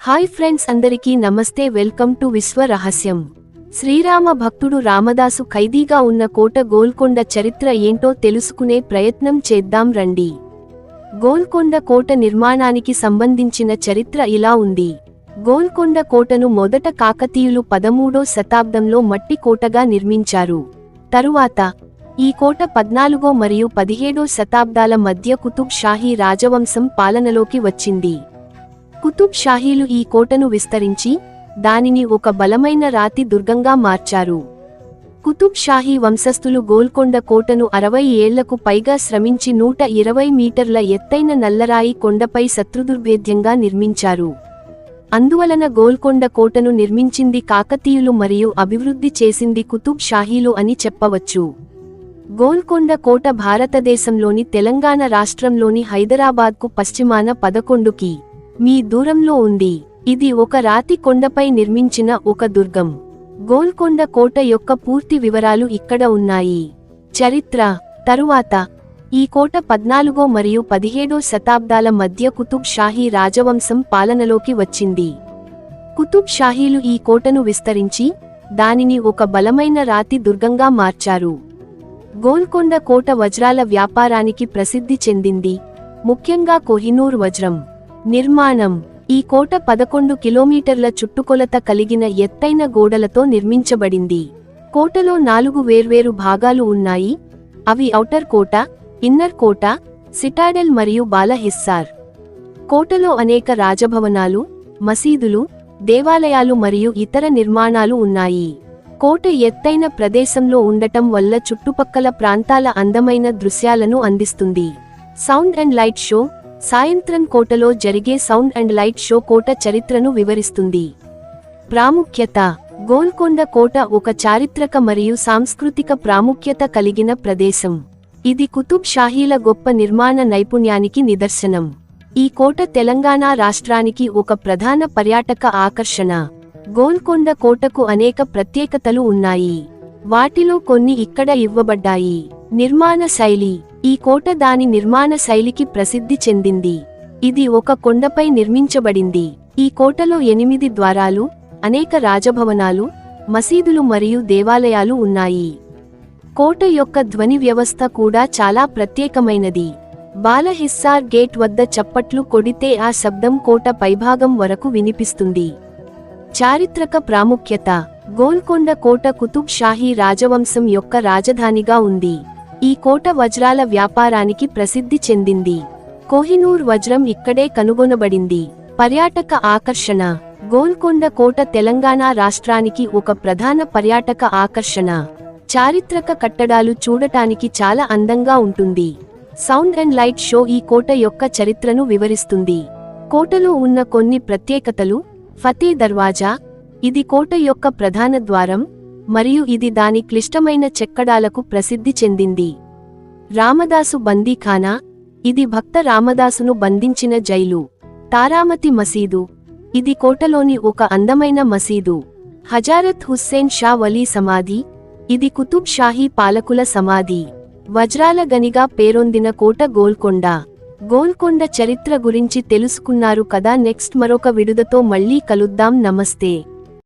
Hi friends, అందరికీ నమస్తే. Welcome to విశ్వ రహస్యం. శ్రీరామ భక్తుడు రామదాసు ఖైదీగా ఉన్న కోట గోల్కొండ చరిత్ర ఏంటో తెలుసుకునే ప్రయత్నం చేద్దాం రండి. గోల్కొండ కోట నిర్మాణానికి సంబంధించిన చరిత్ర ఇలా ఉంది. గోల్కొండ కోటను మొదట కాకతీయులు 13వ శతాబ్దంలో మట్టి కోటగా నిర్మించారు. తరువాత ఈ కోట 14వ మరియు 17వ శతాబ్దాల మధ్య కుతుబ్ షాహీ రాజవంశం పాలనలోకి వచ్చింది. కుతుబ్ షాహీలు ఈ కోటను విస్తరించి దానిని ఒక బలమైన రాతి దుర్గంగా మార్చారు. కుతుబ్ షాహీ వంశస్థులు గోల్కొండ కోటను 60 ఏళ్లకు పైగా శ్రమించి 120 మీటర్ల ఎత్తైన నల్లరాయి కొండపై శత్రుదుర్భేద్యంగా నిర్మించారు. అందువలన గోల్కొండ కోటను నిర్మించింది కాకతీయులు మరియు అభివృద్ధి చేసింది కుతుబ్ షాహీలు అని చెప్పవచ్చు. గోల్కొండ కోట భారతదేశంలోని తెలంగాణ రాష్ట్రంలోని హైదరాబాద్కు పశ్చిమాన 11 కి.మీ. దూరంలో ఉంది. ఇది ఒక రాతి కొండపై నిర్మించిన ఒక దుర్గం. గోల్కొండ కోట యొక్క పూర్తి వివరాలు ఇక్కడ ఉన్నాయి. చరిత్ర. తరువాత ఈ కోట 14వ మరియు 17వ శతాబ్దాల మధ్య కుతుబ్ షాహీ రాజవంశం పాలనలోకి వచ్చింది. కుతుబ్ షాహీలు ఈ కోటను విస్తరించి దానిని ఒక బలమైన రాతి దుర్గంగా మార్చారు. గోల్కొండ కోట వజ్రాల వ్యాపారానికి ప్రసిద్ధి చెందింది, ముఖ్యంగా కోహినూర్ వజ్రం. నిర్మాణం. ఈ కోట 11 కిలోమీటర్ల చుట్టుకొలత కలిగిన ఎత్తైన గోడలతో నిర్మించబడింది. కోటలో 4 వేర్వేరు భాగాలు ఉన్నాయి. అవి ఔటర్ కోట, ఇన్నర్ కోట, సిటాడెల్ మరియు బాల హిస్సార్. కోటలో అనేక రాజభవనాలు, మసీదులు, దేవాలయాలు మరియు ఇతర నిర్మాణాలు ఉన్నాయి. కోట ఎత్తైన ప్రదేశంలో ఉండటం వల్ల చుట్టుపక్కల ప్రాంతాల అందమైన దృశ్యాలను అందిస్తుంది. Sound and light show. సాయంత్రం కోటలో జరిగే సౌండ్ అండ్ లైట్ షో కోట చరిత్రను వివరిస్తుంది. ప్రాముఖ్యత. గోల్కొండ కోట ఒక చారిత్రక మరియు సాంస్కృతిక ప్రాముఖ్యత కలిగిన ప్రదేశం. ఇది కుతుబ్ షాహీల గొప్ప నిర్మాణ నైపుణ్యానికి నిదర్శనం. ఈ కోట తెలంగాణ రాష్ట్రానికి ఒక ప్రధాన పర్యాటక ఆకర్షణ. గోల్కొండ కోటకు అనేక ప్రత్యేకతలు ఉన్నాయి. వాటిలో కొన్ని ఇక్కడ ఇవ్వబడ్డాయి. నిర్మాణ శైలి. ఈ కోట దాని నిర్మాణ శైలికి ప్రసిద్ధి చెందింది. ఇది ఒక కొండపై నిర్మించబడింది. ఈ కోటలో 8 ద్వారాలు, అనేక రాజభవనాలు, మసీదులు మరియు దేవాలయాలు ఉన్నాయి. కోట యొక్క ధ్వని వ్యవస్థ కూడా చాలా ప్రత్యేకమైనది. బాల హిస్సార్ గేట్ వద్ద చప్పట్లు కొడితే ఆ శబ్దం కోట పైభాగం వరకు వినిపిస్తుంది. చారిత్రక ప్రాముఖ్యత. గోల్కొండ కోట కుతుబ్ షాహీ రాజవంశం యొక్క రాజధానిగా ఉంది. ఈ కోట వజ్రాల వ్యాపారానికి ప్రసిద్ధి చెందింది. కోహినూర్ వజ్రం ఇక్కడే కనుగొనబడింది. పర్యాటక ఆకర్షణ. గోల్కొండ కోట తెలంగాణ రాష్ట్రానికి ఒక ప్రధాన పర్యాటక ఆకర్షణ. చారిత్రక కట్టడాలు చూడటానికి చాలా అందంగా ఉంటుంది. సౌండ్ అండ్ లైట్ షో ఈ కోట యొక్క చరిత్రను వివరిస్తుంది. కోటలో ఉన్న కొన్ని ప్రత్యేకతలు. ఫతే దర్వాజా. ఇది కోట యొక్క ప్రధాన ద్వారం మరియు ఇది దాని క్లిష్టమైన చెక్కడాలకు ప్రసిద్ధి చెందింది. రామదాసు బందీఖానా. ఇది భక్త రామదాసును బంధించిన జైలు. తారామతి మసీదు. ఇది కోటలోని ఒక అందమైన మసీదు. హజారత్ హుస్సేన్ షా వలీ సమాధి. ఇది కుతుబ్ షాహీ పాలకుల సమాధి. వజ్రాల గనిగా పేరొందిన కోట గోల్కొండ. గోల్కొండ చరిత్ర గురించి తెలుసుకున్నారు కదా. నెక్స్ట్ మరొక విడుదతో మళ్ళీ కలుద్దాం. నమస్తే.